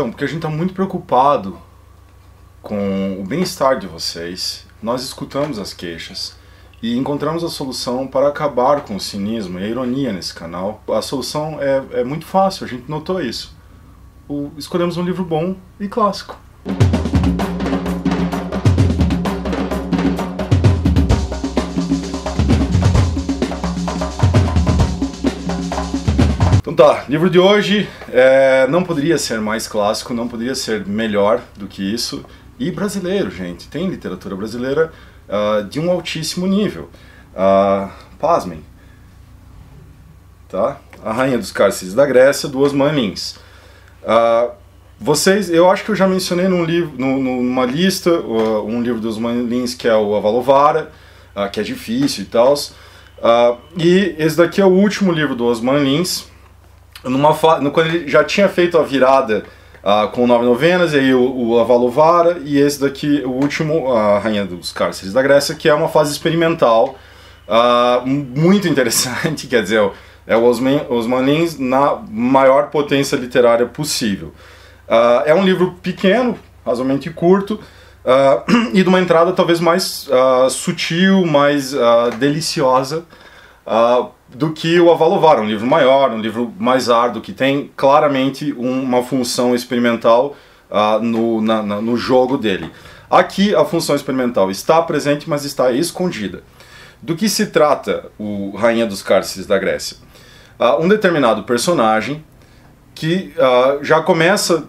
Então, porque a gente está muito preocupado com o bem-estar de vocês, nós escutamos as queixas e encontramos a solução para acabar com o cinismo e a ironia nesse canal. A solução é muito fácil, a gente notou isso. Escolhemos um livro bom e clássico. Então tá, livro de hoje não poderia ser mais clássico, não poderia ser melhor do que isso. E brasileiro, gente, tem literatura brasileira de um altíssimo nível. Pasmem, tá? A Rainha dos Cárceres da Grécia, do Osman Lins. Eu acho que eu já mencionei numa lista um livro do Osman Lins que é o Avalovara, que é difícil e tal. E esse daqui é o último livro do Osman Lins, quando ele já tinha feito a virada com 9 novenas, e aí o Avalovara, e esse daqui, o último, a Rainha dos Cárceres da Grécia, que é uma fase experimental muito interessante, quer dizer, é o Osman Lins na maior potência literária possível. É um livro pequeno, razoavelmente curto, e de uma entrada talvez mais sutil, mais deliciosa do que o Avalovara, um livro maior, um livro mais árduo, que tem claramente uma função experimental no jogo dele. Aqui a função experimental está presente, mas está escondida. Do que se trata o Rainha dos Cárceres da Grécia? Um determinado personagem que já começa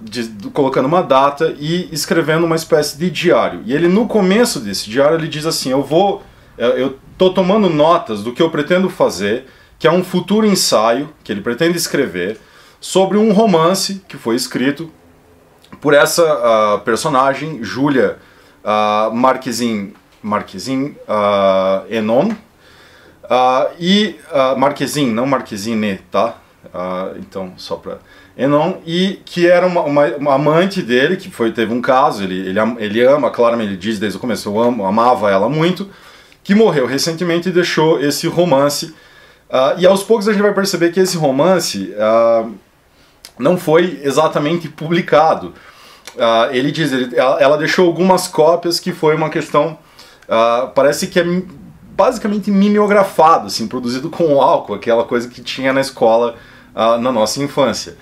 colocando uma data e escrevendo uma espécie de diário. E ele, no começo desse diário, ele diz assim: eu estou tomando notas do que eu pretendo fazer, que é um futuro ensaio que ele pretende escrever sobre um romance que foi escrito por essa personagem, Julia Marquezine Henon, Marquezine, não Marquezine, tá? Então, só para Henon, e que era uma amante dele, que teve um caso, ele ama, claramente, ele diz desde o começo, amava ela muito, que morreu recentemente e deixou esse romance. E aos poucos a gente vai perceber que esse romance não foi exatamente publicado. Ele diz, ela deixou algumas cópias, que foi uma questão, parece que é basicamente mimeografado, assim, produzido com álcool, aquela coisa que tinha na escola na nossa infância.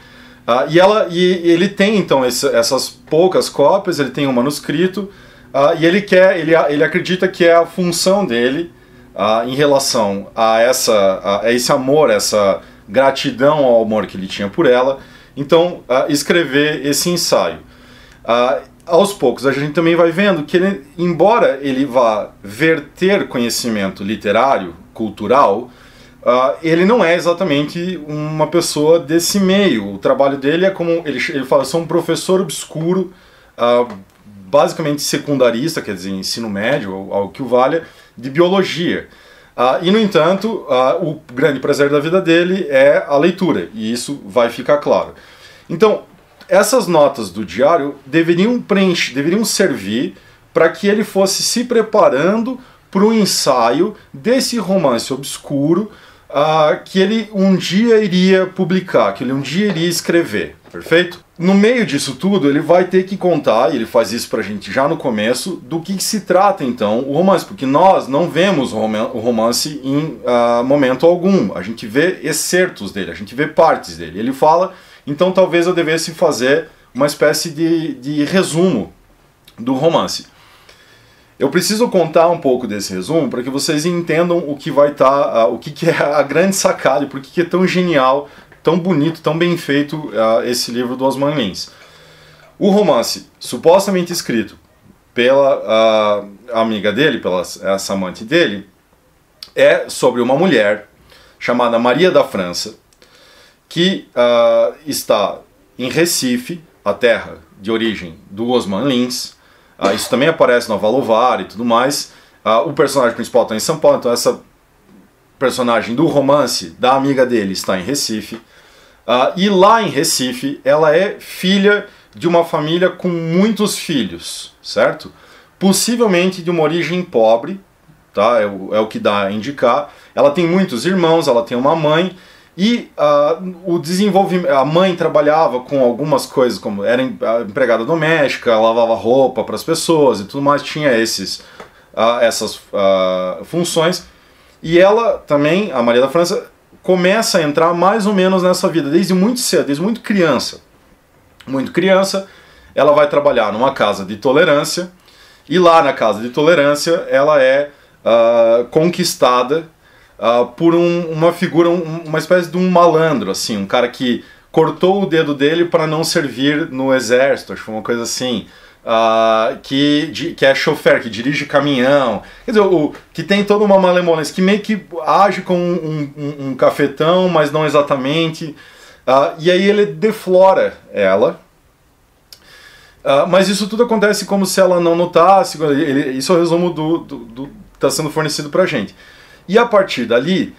E ele tem então essas poucas cópias, ele tem um manuscrito, e ele acredita que é a função dele em relação a esse amor, essa gratidão ao amor que ele tinha por ela, então escrever esse ensaio. Aos poucos a gente também vai vendo que ele, embora ele vá verter conhecimento literário, cultural, ele não é exatamente uma pessoa desse meio. O trabalho dele é como ele fala, sou um professor obscuro, basicamente secundarista, quer dizer, ensino médio, ou algo que o valha, de biologia. E, no entanto, o grande prazer da vida dele é a leitura, e isso vai ficar claro. Então, essas notas do diário deveriam servir para que ele fosse se preparando para o ensaio desse romance obscuro que ele um dia iria publicar, que ele um dia iria escrever, perfeito? No meio disso tudo, ele vai ter que contar, e ele faz isso pra gente já no começo, do que se trata então o romance, porque nós não vemos o romance em momento algum, a gente vê excertos dele, a gente vê partes dele. Ele fala, então talvez eu devesse fazer uma espécie de resumo do romance. Eu preciso contar um pouco desse resumo para que vocês entendam o que vai estar, o que é a grande sacada e por que é tão genial, tão bonito, tão bem feito esse livro do Osman Lins. O romance, supostamente escrito pela amiga dele, pela essa amante dele, é sobre uma mulher chamada Maria da França, que está em Recife, a terra de origem do Osman Lins. Isso também aparece no Avalovara e tudo mais. O personagem principal está em São Paulo, então essa personagem do romance da amiga dele está em Recife. E lá em Recife, ela é filha de uma família com muitos filhos, certo? Possivelmente de uma origem pobre, tá? É o que dá a indicar. Ela tem muitos irmãos, ela tem uma mãe, E o desenvolvimento, a mãe trabalhava com algumas coisas, como era empregada doméstica, lavava roupa para as pessoas e tudo mais, tinha essas funções. E ela também, a Maria da França, começa a entrar mais ou menos nessa vida, desde muito cedo, desde muito criança. Muito criança, ela vai trabalhar numa casa de tolerância, e lá na casa de tolerância ela é conquistada por uma figura, uma espécie de um malandro, assim, um cara que cortou o dedo dele para não servir no exército, acho que foi uma coisa assim, que é chofer, que dirige caminhão, quer dizer, que tem toda uma malemolência, que meio que age como um cafetão, mas não exatamente, e aí ele deflora ela, mas isso tudo acontece como se ela não notasse, isso é o resumo do que está sendo fornecido pra gente. E a partir dali,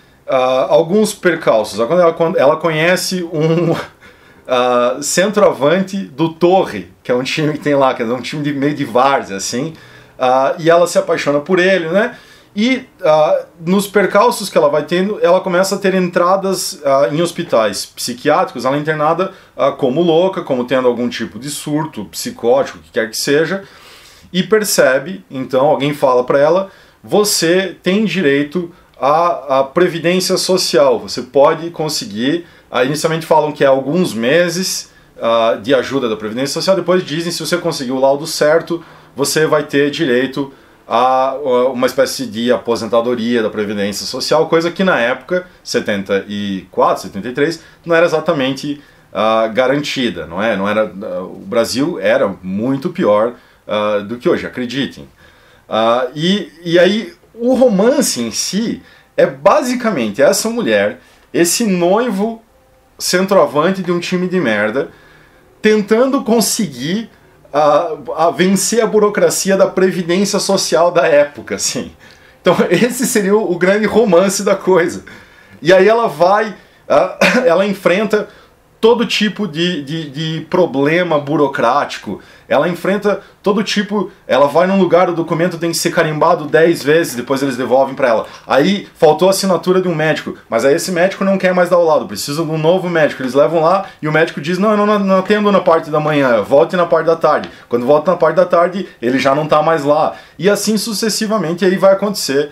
alguns percalços. Ela conhece um centroavante do Torre, que é um time que tem lá, que é um time de meio de várzea, assim, e ela se apaixona por ele, né? E nos percalços que ela vai tendo, ela começa a ter entradas em hospitais psiquiátricos. Ela é internada como louca, como tendo algum tipo de surto psicótico, o que quer que seja, e percebe, então, alguém fala para ela: você tem direito à previdência social, você pode conseguir, inicialmente falam que é alguns meses de ajuda da previdência social, depois dizem, se você conseguir o laudo certo, você vai ter direito a uma espécie de aposentadoria da previdência social, coisa que na época, 74, 73, não era exatamente garantida, não era, o Brasil era muito pior do que hoje, acreditem. E aí o romance em si é basicamente essa mulher, esse noivo centroavante de um time de merda, tentando conseguir vencer a burocracia da previdência social da época, assim. Então esse seria o grande romance da coisa. E aí ela vai, ela enfrenta todo tipo de problema burocrático, ela enfrenta todo tipo, ela vai num lugar, o documento tem que ser carimbado 10 vezes, depois eles devolvem para ela. Aí faltou a assinatura de um médico, mas aí esse médico não quer mais dar o laudo, precisa de um novo médico. Eles levam lá e o médico diz: não, eu não atendo na parte da manhã, volte na parte da tarde. Quando volta na parte da tarde, ele já não está mais lá. E assim sucessivamente, aí vai acontecer,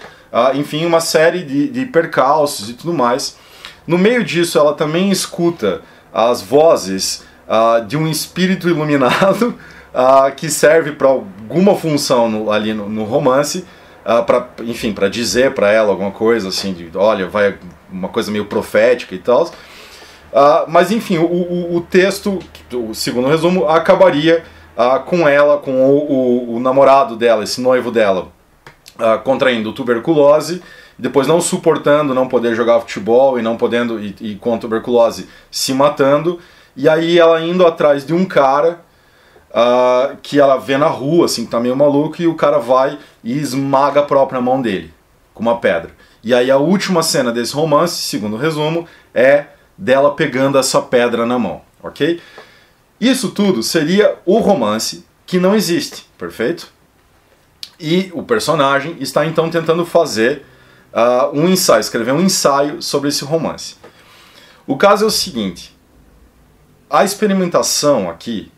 enfim, uma série de percalços e tudo mais. No meio disso, ela também escuta as vozes de um espírito iluminado que serve para alguma função ali no romance, para dizer para ela alguma coisa assim, olha, vai uma coisa meio profética e tal. Mas enfim, o texto, segundo o resumo, acabaria com ela, com o namorado dela, esse noivo dela, contraindo tuberculose, depois não suportando não poder jogar futebol e não podendo, e com tuberculose se matando, e aí ela indo atrás de um cara que ela vê na rua, assim, que tá meio maluco, e o cara vai e esmaga a própria mão dele com uma pedra. E aí a última cena desse romance, segundo o resumo, é dela pegando essa pedra na mão, ok? Isso tudo seria o romance que não existe, perfeito? E o personagem está então tentando fazer um ensaio, escrever um ensaio sobre esse romance. O caso é o seguinte: a experimentação aqui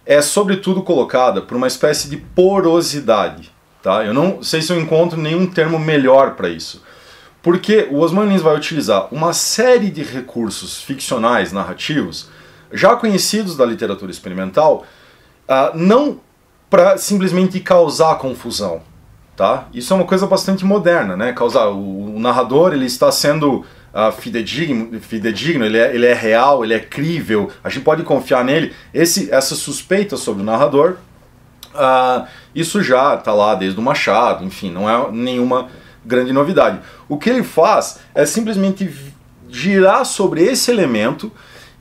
é sobretudo colocada por uma espécie de porosidade, tá? Eu não sei se eu encontro nenhum termo melhor para isso, porque o Osman Lins vai utilizar uma série de recursos ficcionais, narrativos, já conhecidos da literatura experimental, não para simplesmente causar confusão. Tá? Isso é uma coisa bastante moderna, né? O narrador, ele está sendo fidedigno, ele é real, ele é crível, a gente pode confiar nele. Essa suspeita sobre o narrador, isso já está lá desde o Machado, enfim, não é nenhuma grande novidade. O que ele faz é simplesmente girar sobre esse elemento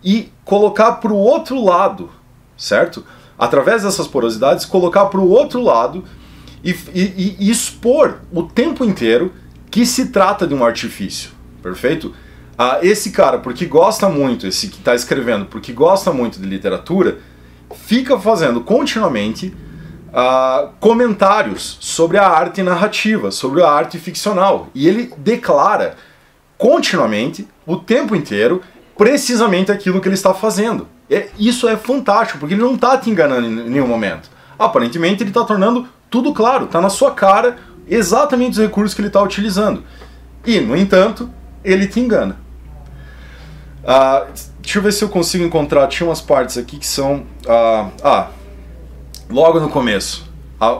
e colocar para o outro lado, certo? Através dessas porosidades, colocar para o outro lado e expor o tempo inteiro que se trata de um artifício, perfeito? Esse cara, porque gosta muito, esse que está escrevendo, porque gosta muito de literatura, fica fazendo continuamente comentários sobre a arte narrativa, sobre a arte ficcional, e ele declara continuamente o tempo inteiro precisamente aquilo que ele está fazendo. Isso é fantástico, porque ele não está te enganando em nenhum momento. Aparentemente ele está tornando tudo claro, está na sua cara exatamente os recursos que ele está utilizando. E, no entanto, ele te engana. Deixa eu ver se eu consigo encontrar, tinha umas partes aqui que são... logo no começo.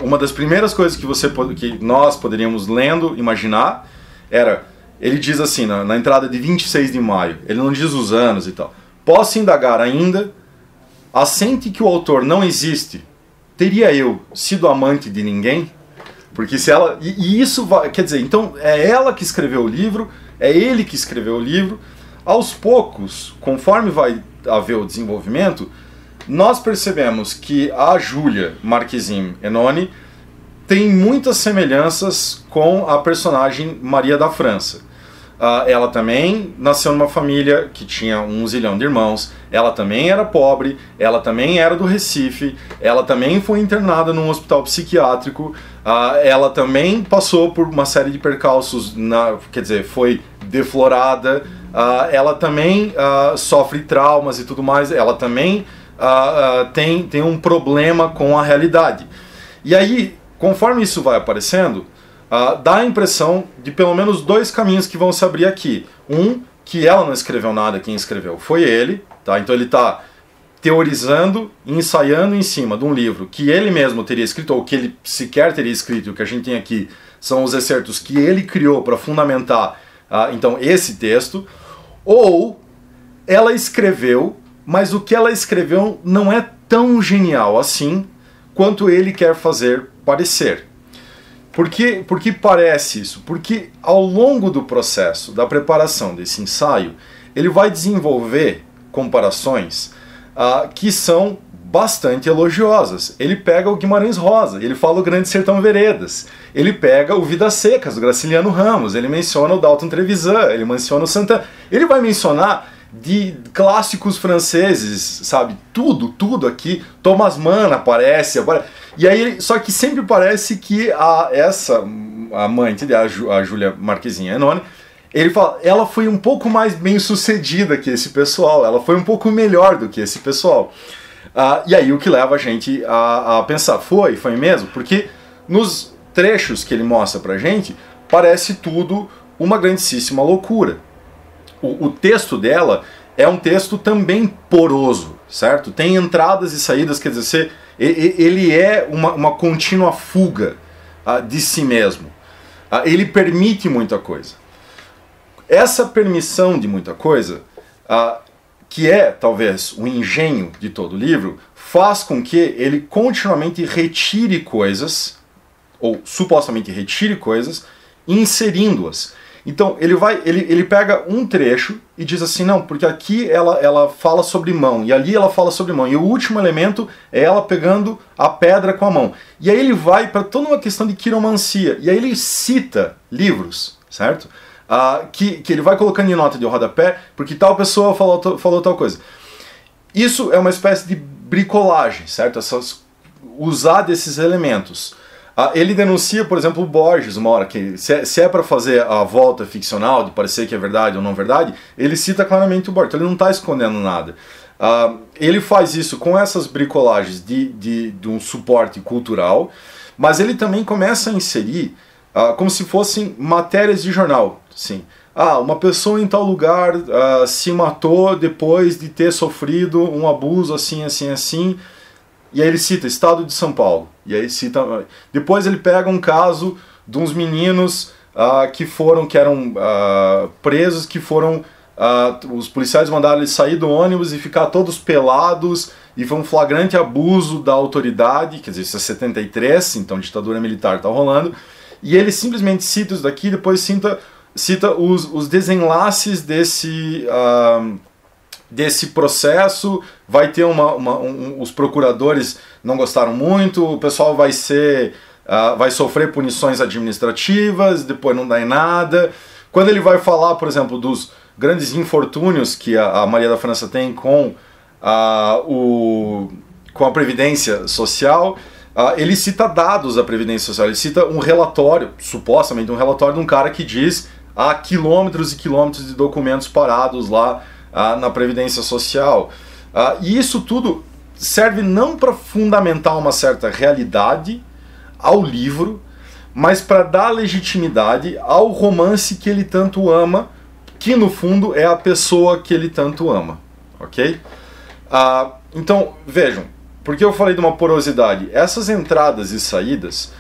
Uma das primeiras coisas que nós poderíamos, lendo, imaginar, era... Ele diz assim, na entrada de 26 de maio, ele não diz os anos e tal. Posso indagar ainda, assente que o autor não existe, teria eu sido amante de ninguém? Porque se ela... E isso vai... Quer dizer, então é ela que escreveu o livro, é ele que escreveu o livro. Aos poucos, conforme vai haver o desenvolvimento, nós percebemos que a Julia Marquezine Enone tem muitas semelhanças com a personagem Maria da França. Ela também nasceu numa família que tinha 1 zilhão de irmãos, ela também era pobre, ela também era do Recife, ela também foi internada num hospital psiquiátrico, ela também passou por uma série de percalços, quer dizer, foi deflorada, ela também sofre traumas e tudo mais, ela também tem um problema com a realidade. E aí, conforme isso vai aparecendo, dá a impressão de pelo menos 2 caminhos que vão se abrir aqui. Um, que ela não escreveu nada, quem escreveu foi ele, tá? Então ele está teorizando e ensaiando em cima de um livro que ele mesmo teria escrito, ou que ele sequer teria escrito. O que a gente tem aqui são os excertos que ele criou para fundamentar então esse texto. Ou ela escreveu, mas o que ela escreveu não é tão genial assim quanto ele quer fazer parecer. Por que parece isso? Porque ao longo do processo da preparação desse ensaio, ele vai desenvolver comparações que são bastante elogiosas. Ele pega o Guimarães Rosa, ele fala o Grande Sertão Veredas, ele pega o Vidas Secas, do Graciliano Ramos, ele menciona o Dalton Trevisan, ele menciona o Santana, ele vai mencionar de clássicos franceses, sabe? Tudo aqui. Thomas Mann aparece. E aí, só que sempre parece que essa amante, a Julia Marquezine Enone, ele fala, ela foi um pouco mais bem sucedida que esse pessoal, ela foi um pouco melhor do que esse pessoal. E aí o que leva a gente a pensar, foi mesmo? Porque nos trechos que ele mostra pra gente, parece tudo uma grandíssima loucura. O texto dela é um texto também poroso, certo? Tem entradas e saídas, quer dizer, ele é uma contínua fuga de si mesmo. Ele permite muita coisa. Essa permissão de muita coisa, que é talvez o engenho de todo o livro, faz com que ele continuamente retire coisas, ou supostamente retire coisas, inserindo-as. Então ele pega um trecho e diz assim, não, porque aqui ela fala sobre mão, e ali ela fala sobre mão, e o último elemento é ela pegando a pedra com a mão. E aí ele vai para toda uma questão de quiromancia, e aí ele cita livros, certo? Que ele vai colocando em nota de rodapé, porque tal pessoa falou tal coisa. Isso é uma espécie de bricolagem, certo? Usar desses elementos. Ele denuncia, por exemplo, o Borges, uma hora, que se é para fazer a volta ficcional, de parecer que é verdade ou não verdade, ele cita claramente o Borges, então ele não está escondendo nada. Ele faz isso com essas bricolagens de um suporte cultural, mas ele também começa a inserir como se fossem matérias de jornal. Sim. Uma pessoa em tal lugar se matou depois de ter sofrido um abuso assim, assim, assim. E aí ele cita Estado de São Paulo. E aí cita. Depois ele pega um caso de uns meninos que eram presos, que foram. Os policiais mandaram eles sair do ônibus e ficar todos pelados, e foi um flagrante abuso da autoridade, quer dizer, isso é 73, então ditadura militar está rolando. E ele simplesmente cita isso daqui, depois cita os desenlaces desse processo. Vai ter os procuradores não gostaram muito, o pessoal vai sofrer punições administrativas, depois não dá em nada. Quando ele vai falar, por exemplo, dos grandes infortúnios que a Maria da França tem com a Previdência Social, ele cita dados da Previdência Social, ele cita um relatório, supostamente um relatório de um cara que diz há quilômetros e quilômetros de documentos parados lá na Previdência Social. E isso tudo serve não para fundamentar uma certa realidade ao livro, mas para dar legitimidade ao romance que ele tanto ama, que no fundo é a pessoa que ele tanto ama, ok? Então, vejam, porque eu falei de uma porosidade, essas entradas e saídas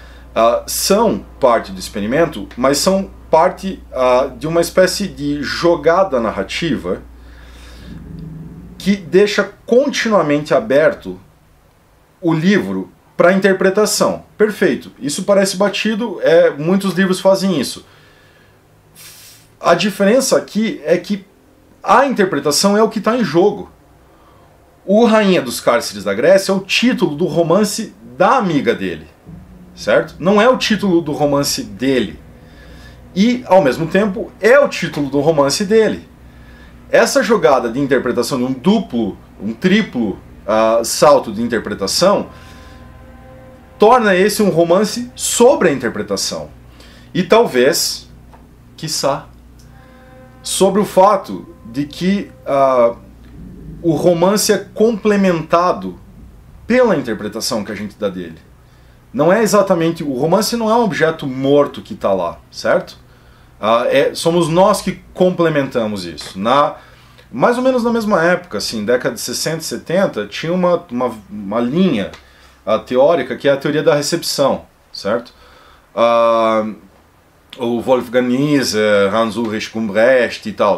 são parte do experimento, mas são parte de uma espécie de jogada narrativa que deixa continuamente aberto o livro para interpretação. Perfeito, isso parece batido, muitos livros fazem isso. A diferença aqui é que a interpretação é o que está em jogo. O Rainha dos Cárceres da Grécia é o título do romance da amiga dele, certo? Não é o título do romance dele. E, ao mesmo tempo, é o título do romance dele. Essa jogada de interpretação, de um triplo salto de interpretação, torna esse um romance sobre a interpretação. E talvez, quiçá, sobre o fato de que o romance é complementado pela interpretação que a gente dá dele. Não é exatamente... O romance não é um objeto morto que está lá, certo? Somos nós que complementamos isso. Mais ou menos na mesma época, assim, década de 60 e 70, tinha uma linha teórica que é a teoria da recepção, certo? O Wolfgang Nieser, Hans Ulrich Gumbrecht e tal,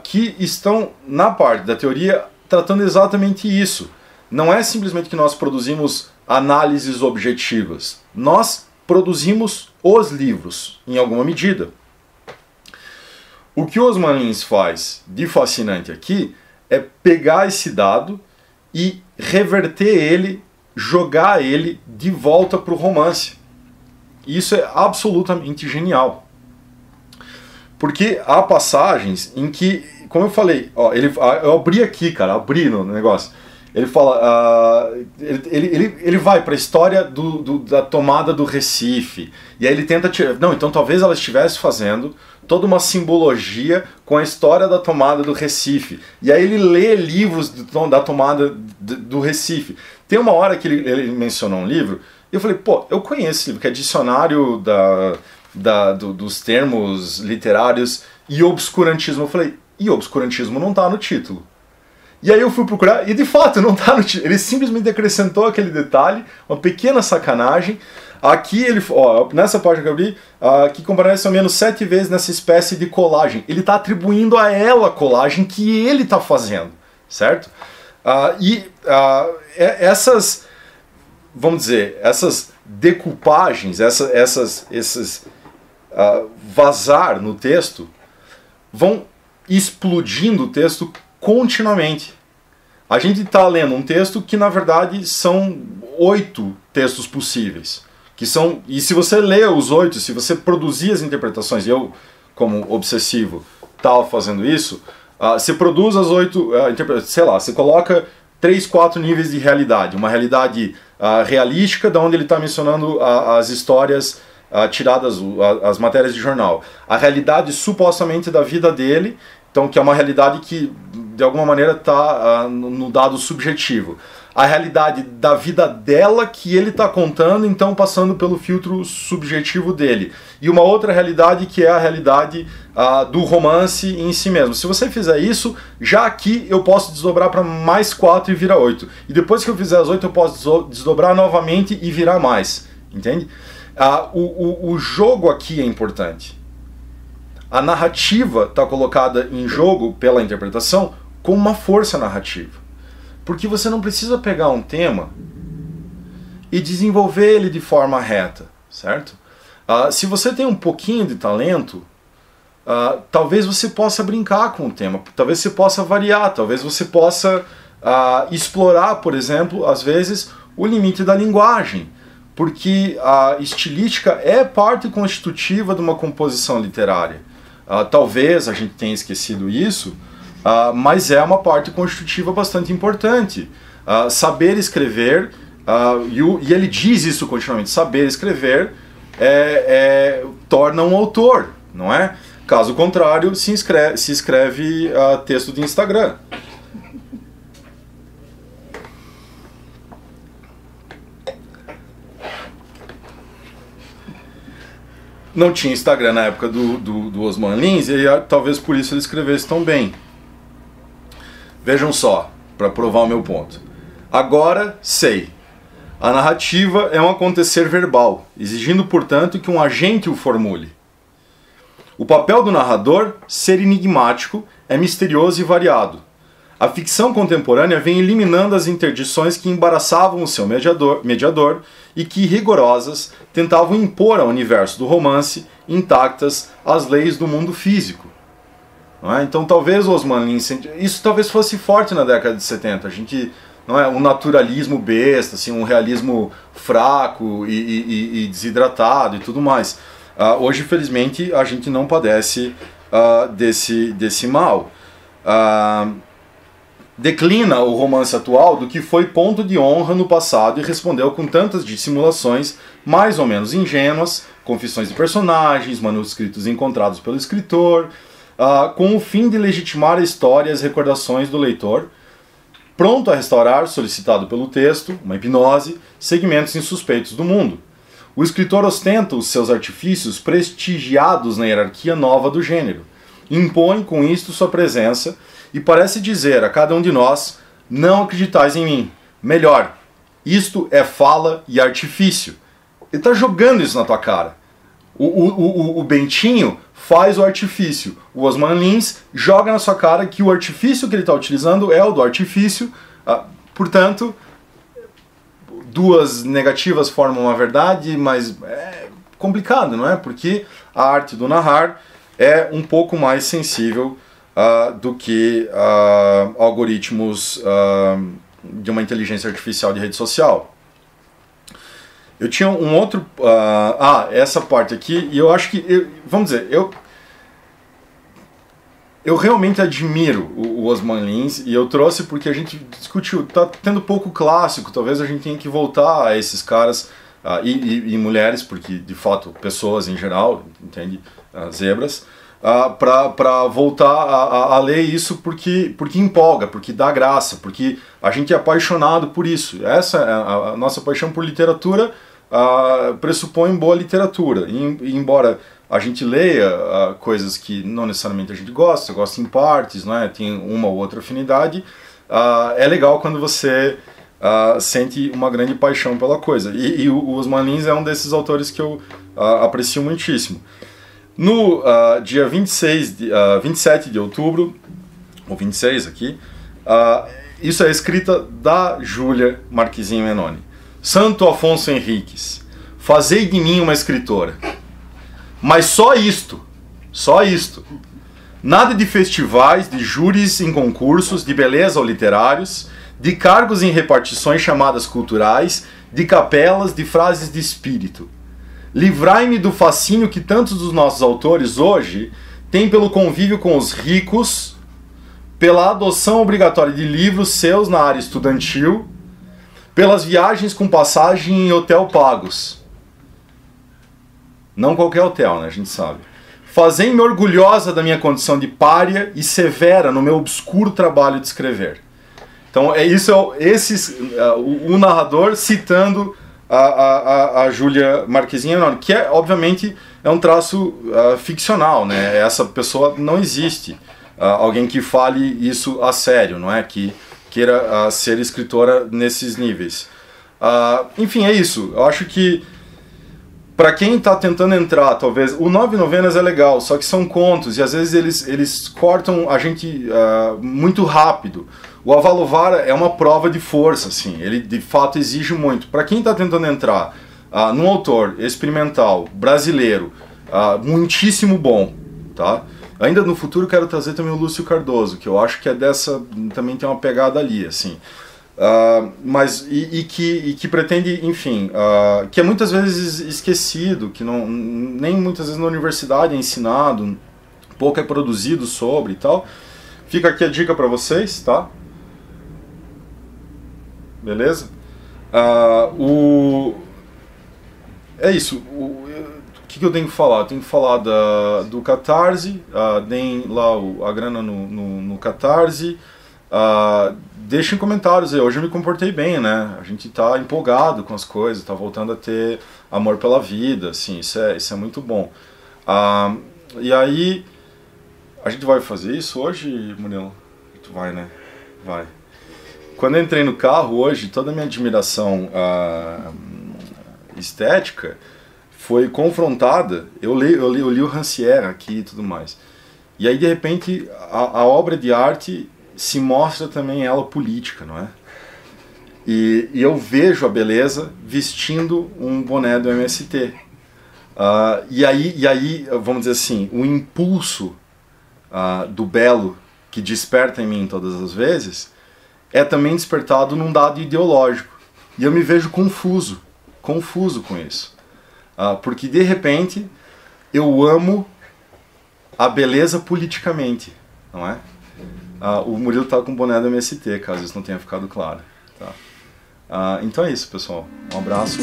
que estão na parte da teoria tratando exatamente isso. Não é simplesmente que nós produzimos análises objetivas, nós produzimos os livros, em alguma medida. O que Osman Lins faz de fascinante aqui é pegar esse dado e reverter ele, jogar ele de volta para o romance. Isso é absolutamente genial. Porque há passagens em que, como eu falei, eu abri aqui, cara, abri no negócio. Ele fala, ele vai para a história da tomada do Recife, e aí ele tenta tirar... Não, então talvez ela estivesse fazendo toda uma simbologia com a história da tomada do Recife. E aí ele lê livros da tomada do Recife. Tem uma hora que ele mencionou um livro, e eu falei, pô, eu conheço esse livro, que é Dicionário dos Termos Literários e Obscurantismo. Eu falei, e obscurantismo não está no título. E aí eu fui procurar, e de fato não está no título. Ele simplesmente acrescentou aquele detalhe, uma pequena sacanagem. Aqui ele, nessa página que eu abri, que comparece ao menos 7 vezes nessa espécie de colagem. Ele está atribuindo a ela a colagem que ele está fazendo, certo? Essas, vamos dizer, essas decoupagens, esses vazar no texto, vão explodindo o texto continuamente. A gente está lendo um texto que na verdade são 8 textos possíveis. E se você lê os 8, se você produzir as interpretações, e eu, como obsessivo, estava fazendo isso, você produz as 8, sei lá, você coloca 3, 4 níveis de realidade. Uma realidade realística, da onde ele está mencionando as histórias tiradas, as matérias de jornal. A realidade supostamente da vida dele, então, que é uma realidade que de alguma maneira está no dado subjetivo. A realidade da vida dela que ele está contando, então passando pelo filtro subjetivo dele. E uma outra realidade que é a realidade do romance em si mesmo. Se você fizer isso, já aqui eu posso desdobrar para mais 4 e virar 8. E depois que eu fizer as 8, eu posso desdobrar novamente e virar mais. Entende? O jogo aqui é importante. A narrativa está colocada em jogo pela interpretação como uma força narrativa. Porque você não precisa pegar um tema e desenvolver ele de forma reta, certo? Se você tem um pouquinho de talento, talvez você possa brincar com o tema, talvez você possa variar, talvez você possa explorar, por exemplo, às vezes, o limite da linguagem. Porque a estilística é parte constitutiva de uma composição literária. Talvez a gente tenha esquecido isso, mas é uma parte constitutiva bastante importante. Saber escrever, e ele diz isso continuamente, saber escrever torna um autor, não é? Caso contrário, se escreve texto de Instagram. Não tinha Instagram na época do Osman Lins, e talvez por isso ele escrevesse tão bem. Vejam só, para provar o meu ponto. Agora sei. A narrativa é um acontecer verbal, exigindo, portanto, que um agente o formule. O papel do narrador, ser enigmático, é misterioso e variado. A ficção contemporânea vem eliminando as interdições que embaraçavam o seu mediador e que, rigorosas, tentavam impor ao universo do romance, intactas, as leis do mundo físico. Não é? Então talvez o Osman Lins, isso talvez fosse forte na década de 70, a gente, não é, um naturalismo besta, assim, um realismo fraco e desidratado e tudo mais. Hoje, felizmente, a gente não padece desse mal. Declina o romance atual do que foi ponto de honra no passado e respondeu com tantas dissimulações mais ou menos ingênuas, confissões de personagens, manuscritos encontrados pelo escritor, com o fim de legitimar a história e as recordações do leitor, pronto a restaurar, solicitado pelo texto, uma hipnose, segmentos insuspeitos do mundo. O escritor ostenta os seus artifícios prestigiados na hierarquia nova do gênero, impõe com isto sua presença e parece dizer a cada um de nós: não acreditais em mim. Melhor, isto é fala e artifício. Ele está jogando isso na tua cara. O Bentinho faz o artifício. O Osman Lins joga na sua cara que o artifício que ele está utilizando é o do artifício. Portanto, duas negativas formam uma verdade, mas é complicado, não é? Porque a arte do narrar é um pouco mais sensível do que algoritmos de uma inteligência artificial de rede social. Eu tinha um outro... essa parte aqui, e eu acho que... vamos dizer, eu realmente admiro o Osman Lins, e eu trouxe porque a gente discutiu, tá tendo pouco clássico, talvez a gente tenha que voltar a esses caras, e mulheres, porque de fato pessoas em geral, entende? Zebras, para voltar a ler isso porque empolga, porque dá graça, porque a gente é apaixonado por isso. Essa a nossa paixão por literatura pressupõe boa literatura, e embora a gente leia coisas que não necessariamente a gente gosta em partes, não é? Tem uma ou outra afinidade, é legal quando você sente uma grande paixão pela coisa, e o Osman Lins é um desses autores que eu aprecio muitíssimo. No dia 27 de outubro, ou 26 aqui, isso é escrita da Júlia Marquezine Menoni. Santo Afonso Henriques, fazei de mim uma escritora. Mas só isto. Nada de festivais, de júris em concursos, de beleza ou literários, de cargos em repartições chamadas culturais, de capelas, de frases de espírito. Livrai-me do fascínio que tantos dos nossos autores hoje têm pelo convívio com os ricos, pela adoção obrigatória de livros seus na área estudantil, pelas viagens com passagem em hotel pagos. Não qualquer hotel, né? A gente sabe. Fazei-me orgulhosa da minha condição de pária e severa no meu obscuro trabalho de escrever. Então, o narrador citando a Júlia Marquezine Menoni, que obviamente é um traço ficcional, né? Essa pessoa não existe. Alguém que fale isso a sério, não é? Que queira ser escritora nesses níveis. Enfim, é isso. Eu acho que para quem está tentando entrar, talvez... O Nove Novenas é legal, só que são contos, e às vezes eles cortam a gente muito rápido. O Avalovara é uma prova de força, assim. Ele, de fato, exige muito. Para quem está tentando entrar num autor experimental, brasileiro, muitíssimo bom, tá? Ainda no futuro quero trazer também o Lúcio Cardoso, que eu acho que é dessa... também tem uma pegada ali, assim. Mas que pretende, enfim, que é muitas vezes esquecido, que nem muitas vezes na universidade é ensinado, pouco é produzido sobre e tal. Fica aqui a dica para vocês, tá? Beleza? É isso. que eu tenho que falar? Eu tenho que falar do Catarse, deem lá a grana no Catarse, deixem comentários aí. Hoje eu me comportei bem, né? A gente tá empolgado com as coisas, tá voltando a ter amor pela vida, assim, isso é muito bom. E aí, a gente vai fazer isso hoje, Murilo? Tu vai, né? Vai. Quando eu entrei no carro hoje, toda a minha admiração estética foi confrontada. Eu li o Rancière aqui e tudo mais. E aí, de repente, a obra de arte se mostra também ela política, não é? E eu vejo a beleza vestindo um boné do MST. E aí, vamos dizer assim, o impulso do belo que desperta em mim todas as vezes é também despertado num dado ideológico. E eu me vejo confuso com isso. Porque, de repente, eu amo a beleza politicamente, não é? O Murilo tá com o boné do MST, caso isso não tenha ficado claro. Tá? Então é isso, pessoal. Um abraço.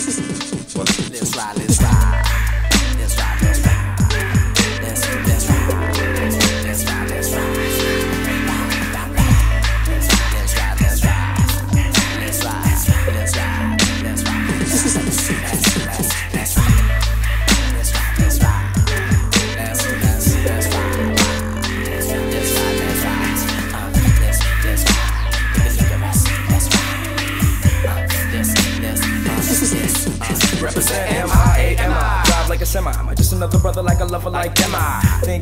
Represent M-I-A-M-I. Drive like a semi. Am I just another brother like a lover like M-I? Think